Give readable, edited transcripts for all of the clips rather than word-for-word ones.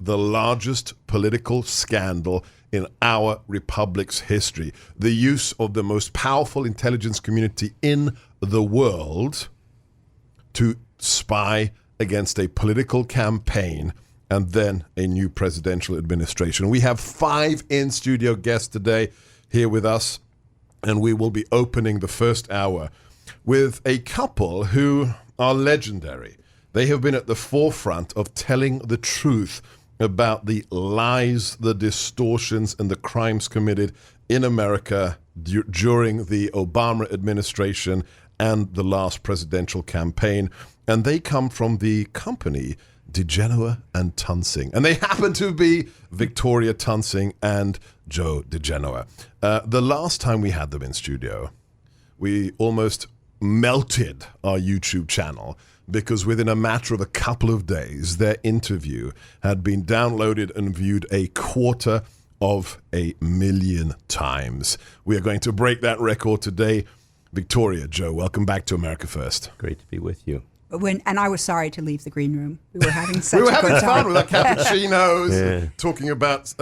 the largest political scandal in our republic's history. The use of the most powerful intelligence community in the world to spy against a political campaign and then a new presidential administration. We have 5 in-studio guests today here with us, and we will be opening the first hour with a couple who are legendary. They have been at the forefront of telling the truth about the lies, the distortions, and the crimes committed in America during the Obama administration and the last presidential campaign. And they come from the company diGenova and Toensing. And they happen to be Victoria Toensing and Joe diGenova. The last time we had them in studio, we almost melted our YouTube channel because within a matter of a couple of days, their interview had been downloaded and viewed 250,000 times. We are going to break that record today. Victoria, Joe, welcome back to America First. Great to be with you. And I was sorry to leave the green room. We were having such we were a having good fun time. with our cappuccinos, talking about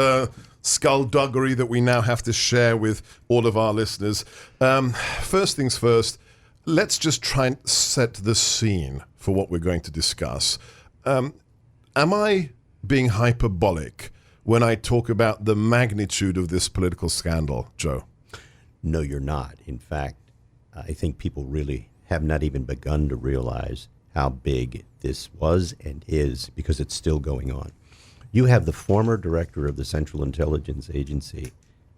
skullduggery that we now have to share with all of our listeners. First things first, let's just try and set the scene for what we're going to discuss. Am I being hyperbolic when I talk about the magnitude of this political scandal, Joe? No, you're not. In fact, I think people really have not even begun to realize how big this was and is, because it's still going on. You have the former director of the Central Intelligence Agency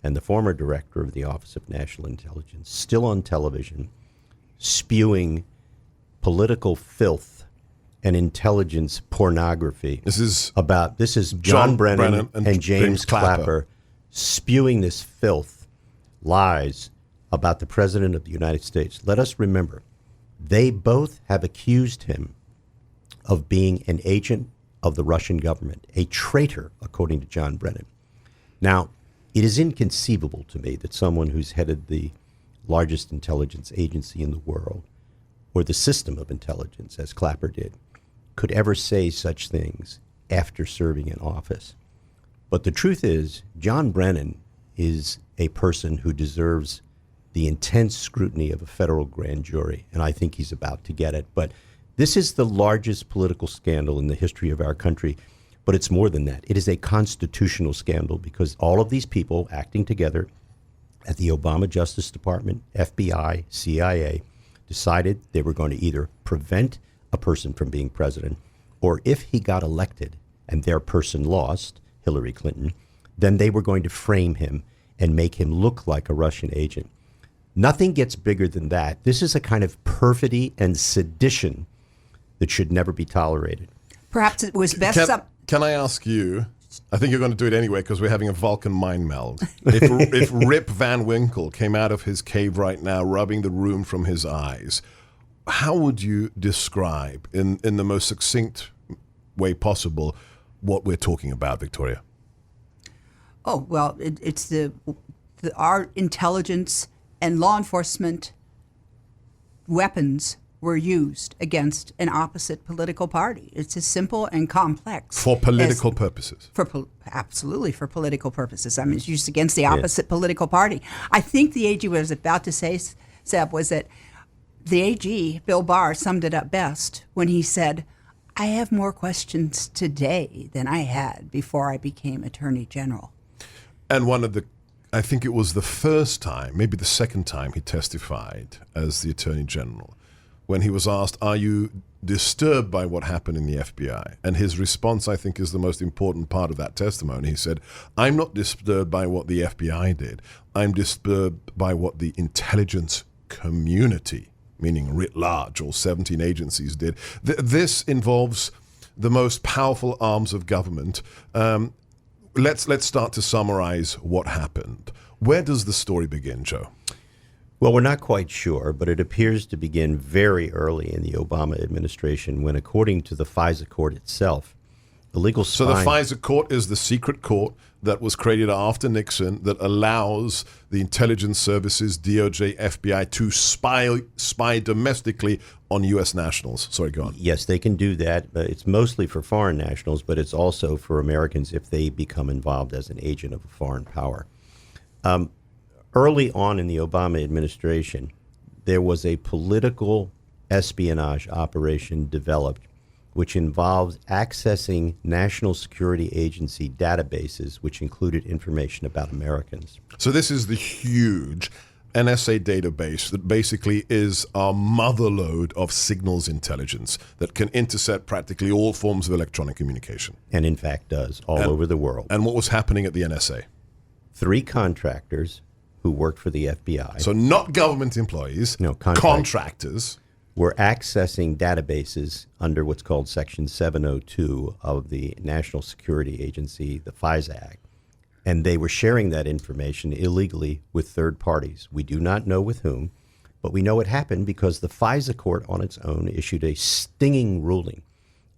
and the former director of the Office of National Intelligence still on television spewing political filth and intelligence pornography. This is John Brennan and James Clapper spewing this filth, lies about the President of the United States. Let us remember, they both have accused him of being an agent of the Russian government, a traitor, according to John Brennan. Now, it is inconceivable to me that someone who's headed the largest intelligence agency in the world, or the system of intelligence, as Clapper did, could ever say such things after serving in office. But the truth is, John Brennan is a person who deserves the intense scrutiny of a federal grand jury, and I think he's about to get it. But this is the largest political scandal in the history of our country, but it's more than that. It is a constitutional scandal because all of these people acting together at the Obama Justice Department, FBI, CIA, decided they were going to either prevent a person from being president, or if he got elected and their person lost, Hillary Clinton, then they were going to frame him and make him look like a Russian agent. Nothing gets bigger than that. This is a kind of perfidy and sedition that should never be tolerated. Perhaps it was best... Can I ask you, I think you're going to do it anyway because we're having a Vulcan mind meld. If Rip Van Winkle came out of his cave right now, rubbing the rheum from his eyes, how would you describe, in the most succinct way possible, what we're talking about, Victoria? Oh, well, it's our intelligence and law enforcement weapons were used against an opposite political party. It's as simple and complex. For political purposes. Absolutely, for political purposes. I mean, it's used against the opposite political party. I think the AG was about to say, Seb, was that the AG, Bill Barr, summed it up best when he said, I have more questions today than I had before I became Attorney General. And I think it was the first time, maybe the second time he testified as the Attorney General, when he was asked, are you disturbed by what happened in the FBI? And his response, I think, is the most important part of that testimony. He said, I'm not disturbed by what the FBI did. I'm disturbed by what the intelligence community, meaning writ large, all 17 agencies did. This involves the most powerful arms of government. Let's start to summarize what happened. Where does the story begin, Joe? Well, we're not quite sure, but it appears to begin very early in the Obama administration when, according to the FISA court itself, The legal So the spine. FISA court is the secret court that was created after Nixon that allows the intelligence services, DOJ, FBI, to spy domestically on U.S. nationals. Sorry, go on. Yes, they can do that. It's mostly for foreign nationals, but it's also for Americans if they become involved as an agent of a foreign power. Early on in the Obama administration, there was a political espionage operation developed which involved accessing National Security Agency databases, which included information about Americans. So this is the huge NSA database that basically is our motherlode of signals intelligence that can intercept practically all forms of electronic communication. And in fact does, all over the world. And what was happening at the NSA? 3 contractors who worked for the FBI. So not government employees, No, contractors. Were accessing databases under what's called Section 702 of the National Security Agency, the FISA Act. And they were sharing that information illegally with third parties. We do not know with whom, but we know it happened because the FISA court on its own issued a stinging ruling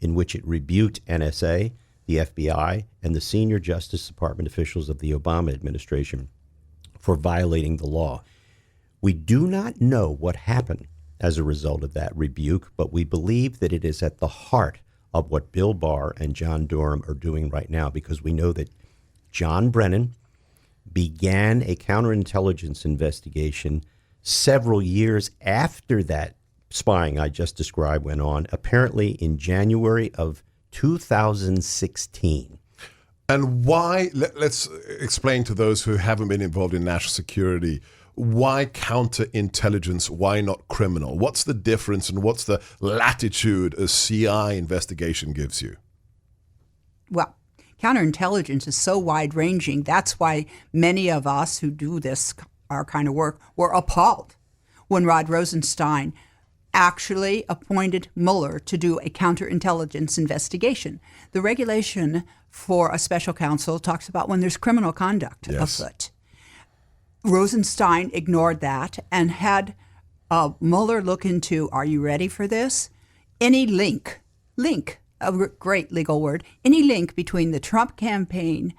in which it rebuked NSA, the FBI, and the senior Justice Department officials of the Obama administration for violating the law. We do not know what happened as a result of that rebuke, but we believe that it is at the heart of what Bill Barr and John Durham are doing right now, because we know that John Brennan began a counterintelligence investigation several years after that spying I just described went on, apparently in January of 2016. And why, let's explain to those who haven't been involved in national security, why counterintelligence, why not criminal? What's the difference and what's the latitude a CI investigation gives you? Well, counterintelligence is so wide-ranging. That's why many of us who do this, our kind of work, were appalled when Rod Rosenstein actually appointed Mueller to do a counterintelligence investigation. The regulation for a special counsel talks about when there's criminal conduct afoot. Rosenstein ignored that and had Mueller look into, are you ready for this? Any link, a great legal word, any link between the Trump campaign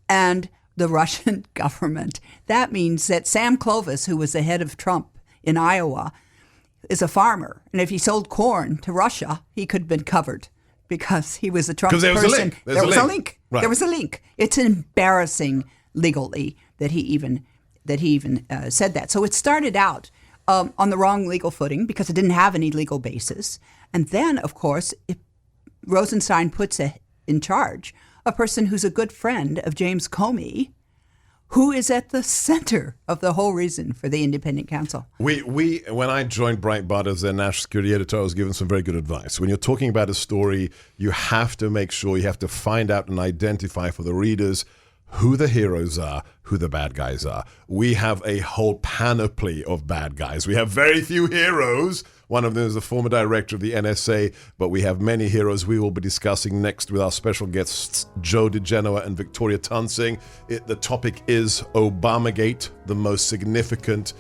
and the Russian government. That means that Sam Clovis, who was the head of Trump in Iowa, is a farmer. And if he sold corn to Russia, he could have been covered because he was a Trump person. Because there was a link. There was a link. Right. There was a link. It's embarrassing legally that he even said that. So it started out on the wrong legal footing because it didn't have any legal basis. And then, of course, Rosenstein puts in charge a person who's a good friend of James Comey, who is at the center of the whole reason for the independent counsel. When I joined Breitbart as their national security editor, I was given some very good advice. When you're talking about a story, you have to make sure, you have to find out and identify for the readers who the heroes are, who the bad guys are. We have a whole panoply of bad guys. We have very few heroes. One of them is the former director of the NSA, but we have many heroes we will be discussing next with our special guests, Joe diGenova and Victoria Toensing. The topic is Obamagate, the most significant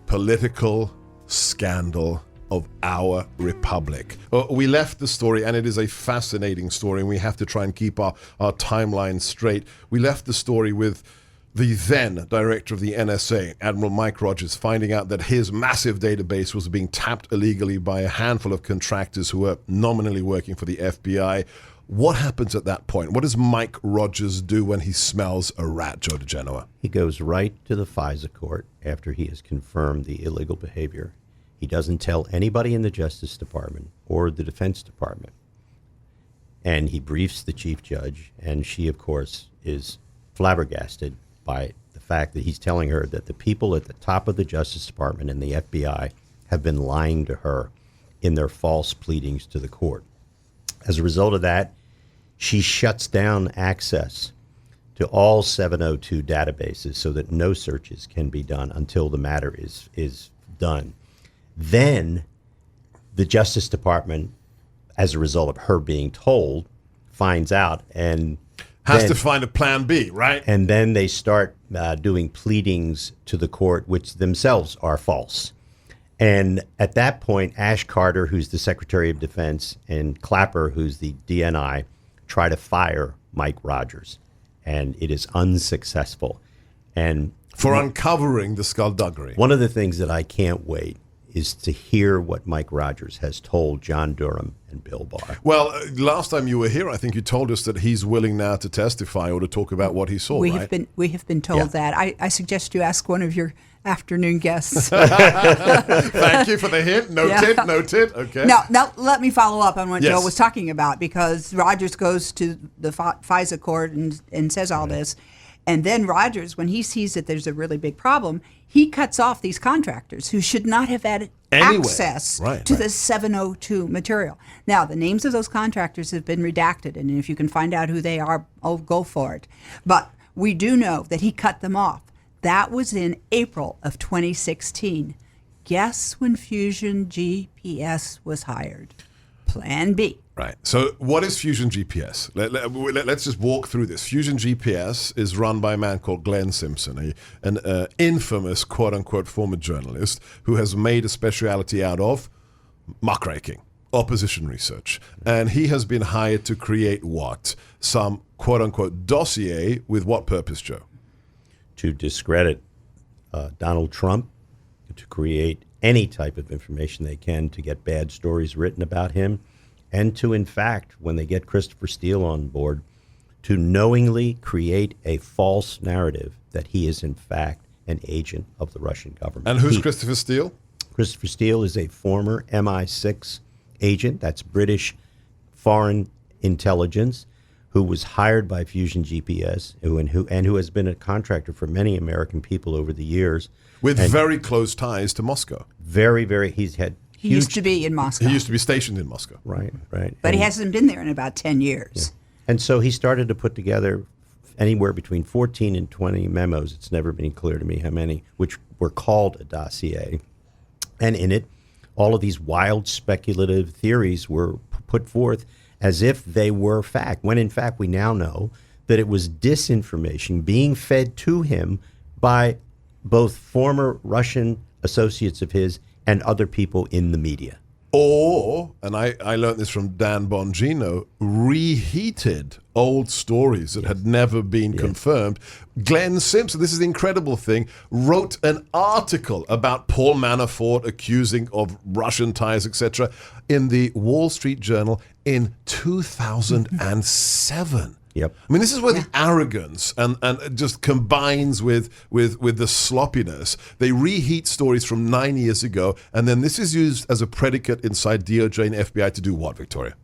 political scandal of our republic. We left the story, and it is a fascinating story, and we have to try and keep our timeline straight. We left the story with the then director of the NSA, Admiral Mike Rogers, finding out that his massive database was being tapped illegally by a handful of contractors who were nominally working for the FBI. What happens at that point? What does Mike Rogers do when he smells a rat, Joe diGenova? He goes right to the FISA court after he has confirmed the illegal behavior. He doesn't tell anybody in the Justice Department or the Defense Department. And he briefs the chief judge, and she, of course, is flabbergasted by the fact that he's telling her that the people at the top of the Justice Department and the FBI have been lying to her in their false pleadings to the court. As a result of that, she shuts down access to all 702 databases so that no searches can be done until the matter is done. Then the Justice Department, as a result of her being told, finds out and has to find a plan B, right? And then they start doing pleadings to the court, which themselves are false. And at that point, Ash Carter, who's the Secretary of Defense, and Clapper, who's the DNI, try to fire Mike Rogers, and it is unsuccessful. And For uncovering the skullduggery. one of the things that I can't wait is to hear what Mike Rogers has told John Durham and Bill Barr. Well, last time you were here, I think you told us that he's willing now to testify or to talk about what he saw, We right? have been told Yeah. that. I suggest you ask one of your afternoon guests. Thank you for the hint. Noted, Yeah. noted. Okay. Now let me follow up on what Yes. Joe was talking about, because Rogers goes to the FISA court and says all this. And then Rogers, when he sees that there's a really big problem, he cuts off these contractors who should not have had Anyway. access Right, to right. the 702 material. Now, the names of those contractors have been redacted, and if you can find out who they are, oh, go for it. But we do know that he cut them off. That was in April of 2016. Guess when Fusion GPS was hired? Plan B. Right. So what is Fusion GPS? Let's just walk through this. Fusion GPS is run by a man called Glenn Simpson, an infamous, quote-unquote, former journalist who has made a speciality out of muckraking, opposition research. And he has been hired to create what? Some, quote-unquote, dossier with what purpose, Joe? To discredit Donald Trump, to create any type of information they can to get bad stories written about him, and to, in fact, when they get Christopher Steele on board, to knowingly create a false narrative that he is, in fact, an agent of the Russian government. And who's Christopher Steele? Christopher Steele is a former MI6 agent, that's British foreign intelligence, who was hired by Fusion GPS, who has been a contractor for many American people over the years. With very close ties to Moscow. He's had He huge, used to be in Moscow, He used to be stationed in Moscow. right. but he hasn't been there in about 10 years. And so he started to put together anywhere between 14 and 20 memos. It's never been clear to me how many, which were called a dossier. And in it, all of these wild speculative theories were put forth as if they were fact, when in fact we now know that it was disinformation being fed to him by both former Russian associates of his and other people in the media. Or, and I learned this from Dan Bongino, reheated old stories that had never been confirmed. Glenn Simpson, this is the incredible thing, wrote an article about Paul Manafort accusing of Russian ties, etc., in the Wall Street Journal in 2007. Yep. I mean, this is where the arrogance and just combines with the sloppiness. They reheat stories from 9 years ago, and then this is used as a predicate inside DOJ and FBI to do what, Victoria?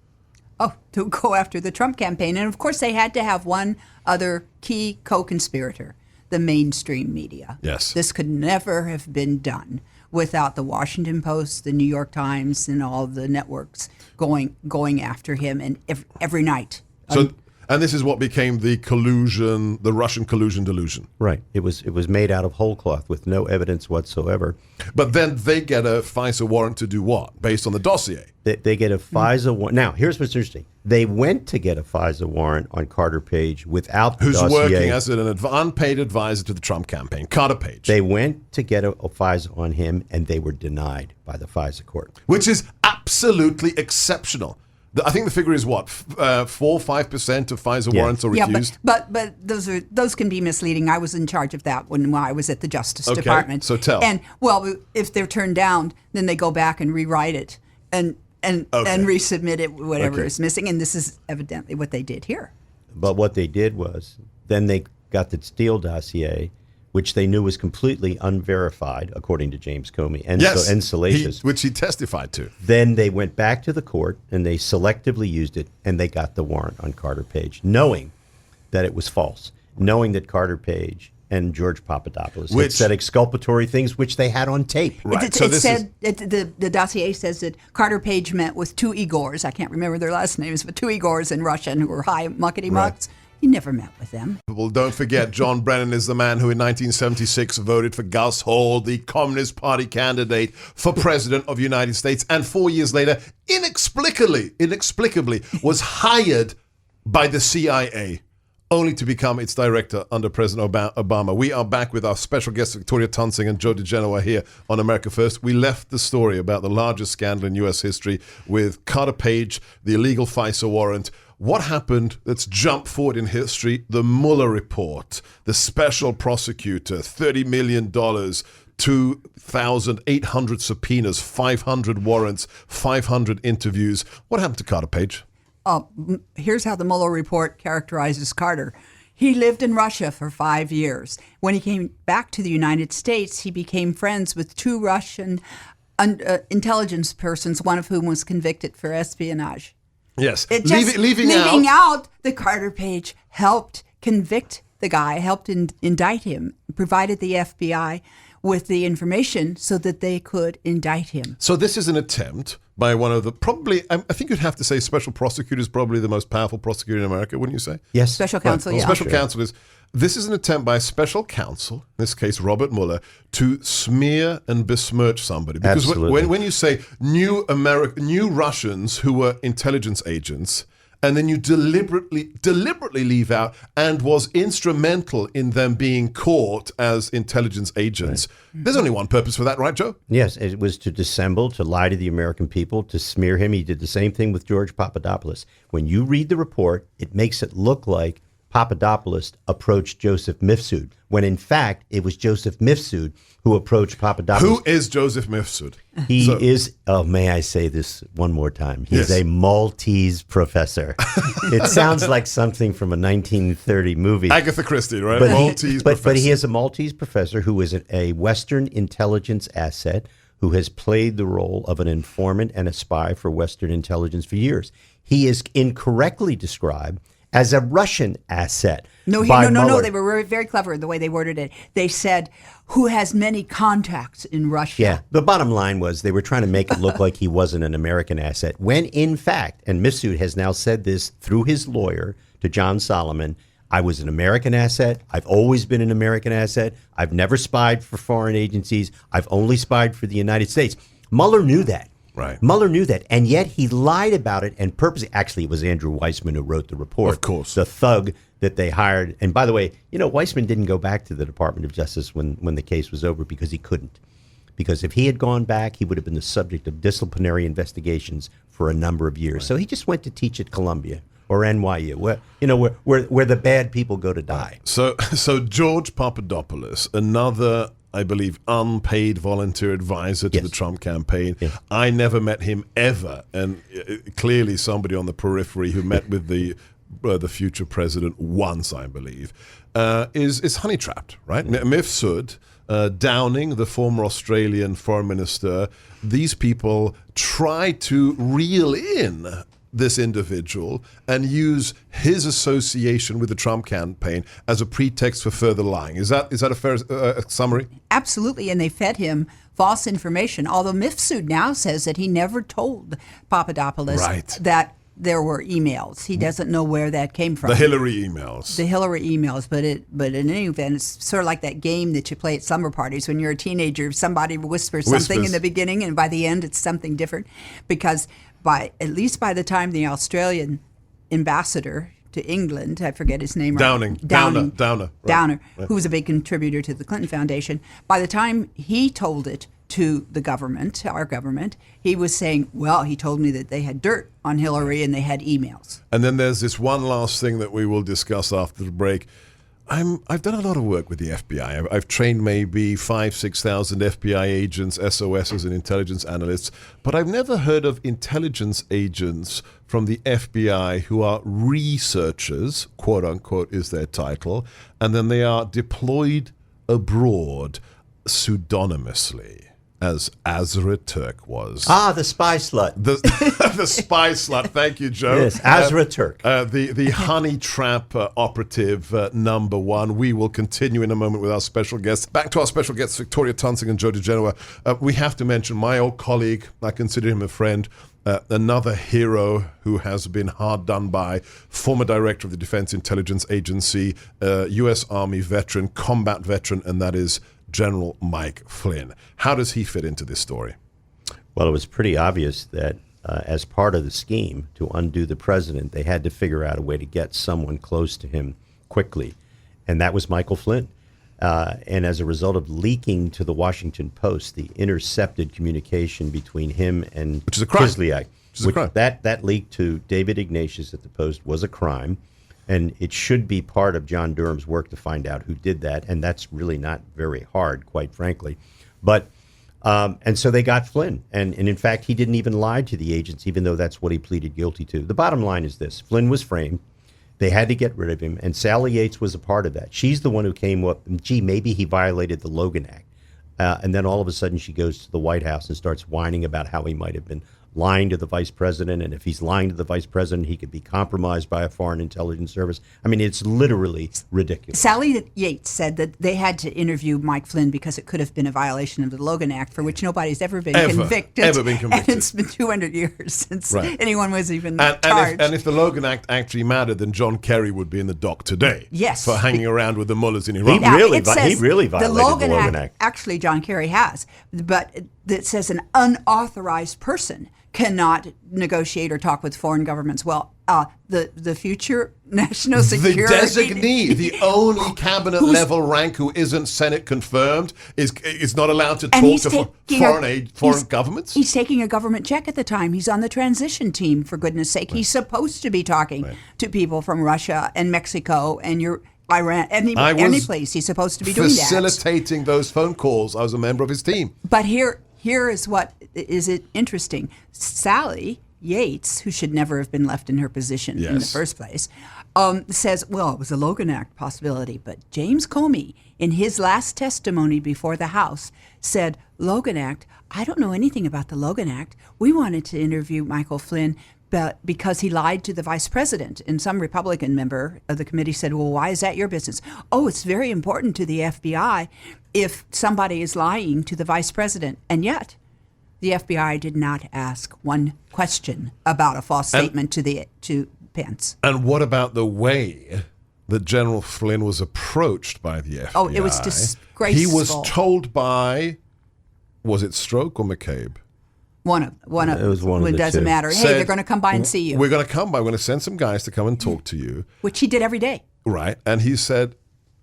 Oh, to go after the Trump campaign. And of course, they had to have one other key co-conspirator, the mainstream media. Yes. This could never have been done without the Washington Post, the New York Times, and all of the networks going after him, and every night. And this is what became the collusion, the Russian collusion delusion. Right. It was made out of whole cloth with no evidence whatsoever. But then they get a FISA warrant to do what, based on the dossier? They get a FISA warrant. Now, here's what's interesting. They went to get a FISA warrant on Carter Page without the Who's dossier. working as an unpaid advisor to the Trump campaign, Carter Page. They went to get a FISA on him, and they were denied by the FISA court. Which is absolutely exceptional. I think the figure is what, 4-5% of FISA warrants are refused? Yeah, but those can be misleading. I was in charge of that when I was at the Justice Okay, Department. so tell. And well, if they're turned down, then they go back and rewrite it and resubmit it, whatever is missing. And this is evidently what they did here. But what they did was, then they got the Steele dossier, which they knew was completely unverified, according to James Comey, and salacious. Which he testified to. Then they went back to the court, and they selectively used it, and they got the warrant on Carter Page, knowing that it was false, knowing that Carter Page and George Papadopoulos had said exculpatory things, which they had on tape. Right. The dossier says that Carter Page met with two Igors. I can't remember their last names, but two Igors in Russia who were high muckety-mucks. Right. He never met with them. Well, don't forget, John Brennan is the man who in 1976 voted for Gus Hall, the Communist Party candidate for president of the United States, and 4 years later, inexplicably, was hired by the CIA, only to become its director under President Obama. We are back with our special guests, Victoria Toensing and Joe diGenova, here on America First. We left the story about the largest scandal in U.S. history with Carter Page, the illegal FISA warrant. what happened? Let's jump forward in history. The Mueller report, the special prosecutor, $30 million, 2,800 subpoenas, 500 warrants, 500 interviews. What happened to Carter Page? Here's how the Mueller report characterizes Carter. He lived in Russia for 5 years. When he came back to the United States, he became friends with 2 Russian intelligence persons, one of whom was convicted for espionage. Yes. Leaving out the Carter Page helped convict the guy, helped indict him, provided the FBI with the information so that they could indict him. So this is an attempt by one of the, probably, I think you'd have to say special prosecutor is probably the most powerful prosecutor in America, wouldn't you say? Yes. Special counsel, yeah. Special counsel is, this is an attempt by a special counsel, in this case Robert Mueller, to smear and besmirch somebody. Because when you say new Russians who were intelligence agents, and then you deliberately leave out and was instrumental in them being caught as intelligence agents. Right. There's only one purpose for that, right, Joe? Yes, it was to dissemble, to lie to the American people, to smear him. He did the same thing with George Papadopoulos. When you read the report, it makes it look like Papadopoulos approached Joseph Mifsud, when in fact it was Joseph Mifsud who approached Papadopoulos. Who is Joseph Mifsud? He is, may I say this one more time? He's a Maltese professor. It sounds like something from a 1930 movie. Agatha Christie, right? Maltese professor. But he is a Maltese professor who is a Western intelligence asset who has played the role of an informant and a spy for Western intelligence for years. He is incorrectly described as a Russian asset. No. They were very, very clever in the way they worded it. They said, who has many contacts in Russia. Yeah. The bottom line was they were trying to make it look like he wasn't an American asset, when in fact, and Mifsud has now said this through his lawyer to John Solomon, I was an American asset. I've always been an American asset. I've never spied for foreign agencies. I've only spied for the United States. Mueller knew that. Right. Mueller knew that, and yet he lied about it and purposely. Actually, it was Andrew Weissman who wrote the report. Of course. The thug that they hired. And by the way, Weissman didn't go back to the Department of Justice when the case was over because he couldn't. Because if he had gone back, he would have been the subject of disciplinary investigations for a number of years. Right. So he just went to teach at Columbia or NYU, where the bad people go to die. So George Papadopoulos, another, I believe, unpaid volunteer advisor to the Trump campaign. Yes. I never met him ever, and clearly somebody on the periphery who met with the future president once, I believe, is honey-trapped, right? Mifsud, Downing, the former Australian foreign minister, these people try to reel in this individual and use his association with the Trump campaign as a pretext for further lying. Is that a fair summary? Absolutely, and they fed him false information, although Mifsud now says that he never told Papadopoulos that there were emails. He doesn't know where that came from. The Hillary emails. But in any event, it's sort of like that game that you play at summer parties when you're a teenager. Somebody whispers something in the beginning, and by the end it's something different, because at least by the time the Australian ambassador to England, I forget his name. Downer, who was a big contributor to the Clinton Foundation, by the time he told it to the government, our government, he was saying, well, he told me that they had dirt on Hillary and they had emails. And then there's this one last thing that we will discuss after the break. I've done a lot of work with the FBI. I've trained maybe 5,000-6,000 FBI agents, SOSs, and intelligence analysts, but I've never heard of intelligence agents from the FBI who are researchers, quote unquote is their title, and then they are deployed abroad pseudonymously, as Azra Turk was. The spy slut. The spy slut. Thank you, Joe. Yes, Azra Turk. The honey trap operative number one. We will continue in a moment with our special guests. Back to our special guests, Victoria Toensing and Joe diGenova. We have to mention my old colleague, I consider him a friend, another hero who has been hard done by, former director of the Defense Intelligence Agency, U.S. Army veteran, combat veteran, and that is General Mike Flynn. How does he fit into this story? Well, it was pretty obvious that as part of the scheme to undo the president, they had to figure out a way to get someone close to him quickly, and that was Michael Flynn. And as a result of leaking to the Washington Post the intercepted communication between him and which is a crime. Kislyak, is a crime. That leak to David Ignatius at the Post was a crime, and it should be part of John Durham's work to find out who did that, and that's really not very hard, quite frankly. But and so they got Flynn, and in fact, he didn't even lie to the agents, even though that's what he pleaded guilty to. The bottom line is this: Flynn was framed. They had to get rid of him, and Sally Yates was a part of that. She's the one who came up, and gee, maybe he violated the Logan Act. And then all of a sudden she goes to the White House and starts whining about how he might have been lying to the vice president, and if he's lying to the vice president, he could be compromised by a foreign intelligence service. I mean, it's literally ridiculous. Sally Yates said that they had to interview Mike Flynn because it could have been a violation of the Logan Act, for which nobody's ever been convicted. Ever been convicted. And it's been 200 years since anyone was even charged. And if the Logan Act actually mattered, then John Kerry would be in the dock today. Yes. For hanging around with the mullahs in Iran. He really violated the Logan Act. Actually, John Kerry has, but it says an unauthorized person cannot negotiate or talk with foreign governments. Well, the future national security... The designee, the only cabinet-level rank who isn't Senate confirmed, is not allowed to talk to foreign governments? He's taking a government check at the time. He's on the transition team, for goodness sake. Right. He's supposed to be talking to people from Russia and Mexico and Iran, any place. He's supposed to be doing that. Facilitating those phone calls. I was a member of his team. But here is what is it interesting. Sally Yates, who should never have been left in her position in the first place, says, well, it was a Logan Act possibility. But James Comey, in his last testimony before the House, said, Logan Act, I don't know anything about the Logan Act. We wanted to interview Michael Flynn because he lied to the vice president. And some Republican member of the committee said, well, why is that your business? Oh, it's very important to the FBI if somebody is lying to the vice president. And yet, the FBI did not ask one question about a false statement to Pence. And what about the way that General Flynn was approached by the FBI? Oh, it was disgraceful. He was told by, was it Stroke or McCabe? One of it was one of the It doesn't two. matter. Hey, they're going to come by and see you. We're going to come by. We're going to send some guys to come and talk to you. Which he did every day. Right. And he said,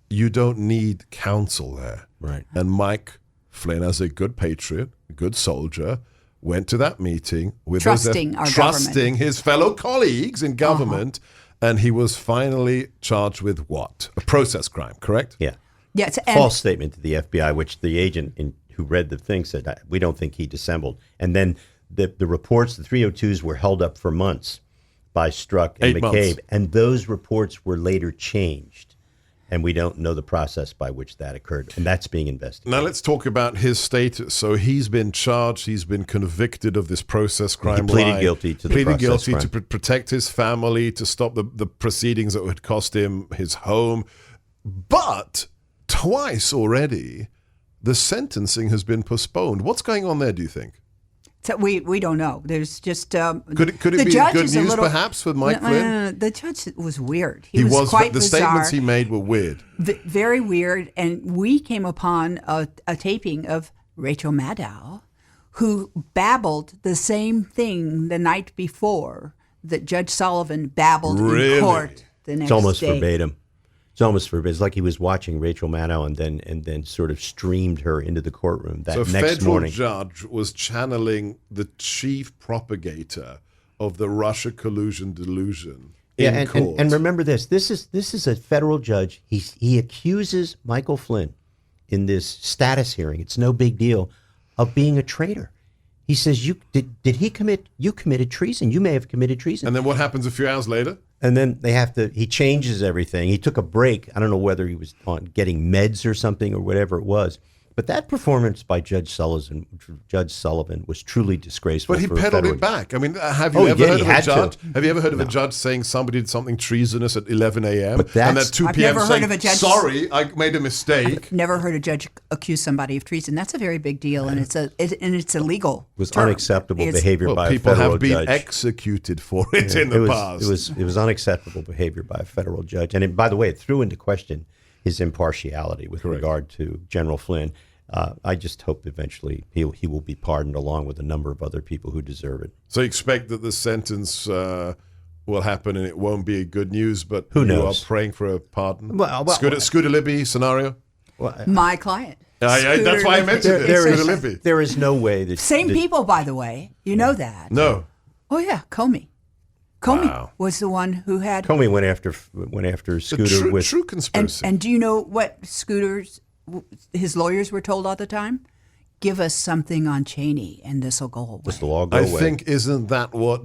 you don't need counsel there. Right. And Mike Flynn, as a good patriot, a good soldier, went to that meeting with trusting his fellow colleagues in government, and he was finally charged with what? A process crime, correct? Yeah. Yes. False statement to the FBI, which the agent who read the thing said, we don't think he dissembled. And then the reports, the 302s, were held up for months by Strzok and 8 McCabe. months. And those reports were later changed. And we don't know the process by which that occurred. And that's being investigated. Now let's talk about his status. So he's been charged, he's been convicted of this process crime. He pleaded guilty to the process crime. To protect his family, to stop the proceedings that would cost him his home. But twice already, the sentencing has been postponed. What's going on there, do you think? So we don't know. There's just could it be good news perhaps for Mike Flynn? The judge was weird. He was quite the bizarre. Statements he made were weird. Very weird. And we came upon a taping of Rachel Maddow, who babbled the same thing the night before that Judge Sullivan babbled in court the next day. It's almost verbatim. It's like he was watching Rachel Maddow and then sort of streamed her into the courtroom that next morning. So a federal judge was channeling the chief propagator of the Russia collusion delusion in court. And remember this is a federal judge. He accuses Michael Flynn in this status hearing, it's no big deal, of being a traitor. He says, you committed treason. You may have committed treason. And then what happens a few hours later? And then he changes everything. He took a break. I don't know whether he was getting meds or something or whatever it was. But that performance by Judge Sullivan was truly disgraceful. But he pedaled it back. I mean, have you ever heard of a judge saying somebody did something treasonous at 11 a.m. and at 2 p.m. saying, sorry, I made a mistake? I've never heard a judge accuse somebody of treason. That's a very big deal, and it's illegal. It was unacceptable behavior by a people federal have been judge. Executed for it in the past. It was unacceptable behavior by a federal judge. And by the way, it threw into question his impartiality with regard to General Flynn. I just hope eventually he will be pardoned along with a number of other people who deserve it. So you expect that the sentence will happen and it won't be good news, but who knows? You are praying for a pardon? Scooter Libby scenario? My client. That's why I mentioned it. There is no way that... Same people, by the way. You know that. No. Oh yeah, Comey. Comey Wow. was the one who had. Comey went after Scooter with True conspiracy. And do you know what his lawyers were told all the time? Give us something on Cheney, and this will go away. this will all go I away. think, isn't that what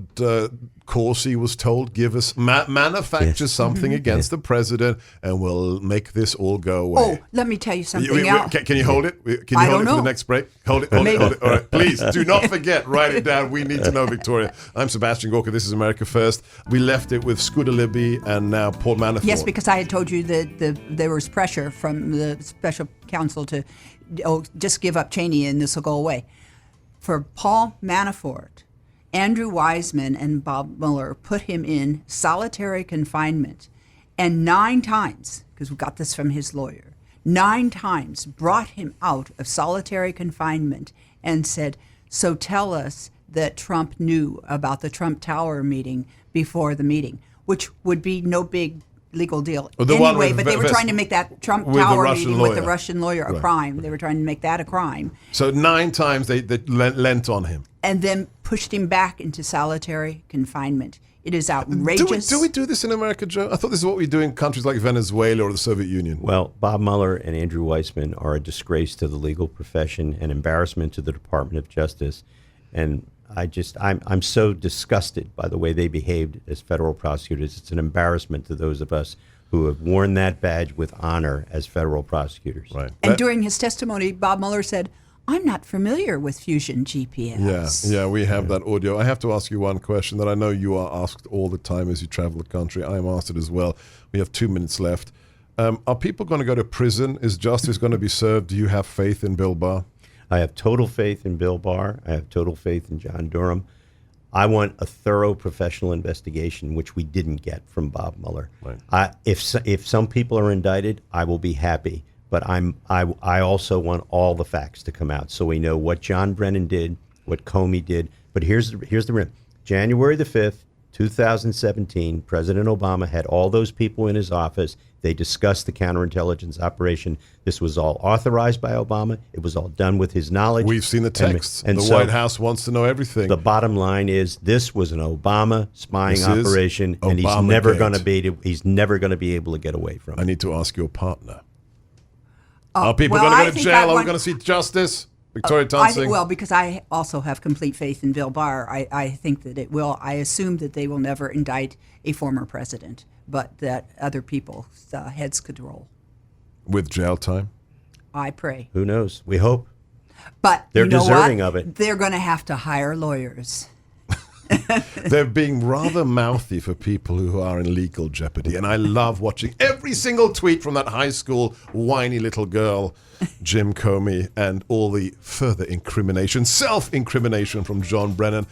Corsi was told? Give us, manufacture something against the president, and we'll make this all go away. Oh, let me tell you something else. Can you hold it? Can you I hold it don't for the know. next break? Hold it. All right, please do not forget. Write it down. We need to know, Victoria. I'm Sebastian Gorka. This is America First. We left it with Scooter Libby and now Paul Manafort. Yes, because I had told you that there was pressure from the special counsel to just give up Cheney and this will go away. For Paul Manafort, Andrew Weissman and Bob Mueller put him in solitary confinement, and 9 times, because we got this from his lawyer, 9 times brought him out of solitary confinement and said, so tell us that Trump knew about the Trump Tower meeting before the meeting, which would be no big legal deal anyway, but they were trying to make that Trump Tower meeting with the Russian lawyer a crime. They were trying to make that a crime. So 9 times they lent on him. And then pushed him back into solitary confinement. It is outrageous. Do we do this in America, Joe? I thought this is what we do in countries like Venezuela or the Soviet Union. Well, Bob Mueller and Andrew Weissman are a disgrace to the legal profession, an embarrassment to the Department of Justice, and I'm so disgusted by the way they behaved as federal prosecutors. It's an embarrassment to those of us who have worn that badge with honor as federal prosecutors. Right. And during his testimony, Bob Mueller said, I'm not familiar with Fusion GPS. Yeah, we have that audio. I have to ask you one question that I know you are asked all the time as you travel the country. I am asked it as well. We have 2 minutes left. Are people going to go to prison? Is justice going to be served? Do you have faith in Bill Barr? I have total faith in Bill Barr. I have total faith in John Durham. I want a thorough professional investigation, which we didn't get from Bob Mueller. Right. If some people are indicted, I will be happy. But I also want all the facts to come out so we know what John Brennan did, what Comey did. But here's the rim. January the 5th, 2017, President Obama had all those people in his office. They discussed the counterintelligence operation. This was all authorized by Obama. It was all done with his knowledge. We've seen the texts. And the so White House wants to know everything. the bottom line is this was an Obama spying This is operation, and he's Obamagate. never going to be able to get away from I it. need to ask your partner. Are people well, going I to go to think jail? Are we want- going to see justice? Victoria Toensing? Because I also have complete faith in Bill Barr. I think that it will. I assume that they will never indict a former president, but that other people's heads could roll. With jail time? I pray. Who knows? We hope. But They're you know deserving what? of it. They're going to have to hire lawyers. They're being rather mouthy for people who are in legal jeopardy. And I love watching every single tweet from that high school whiny little girl, Jim Comey, and all the further incrimination, self-incrimination from John Brennan.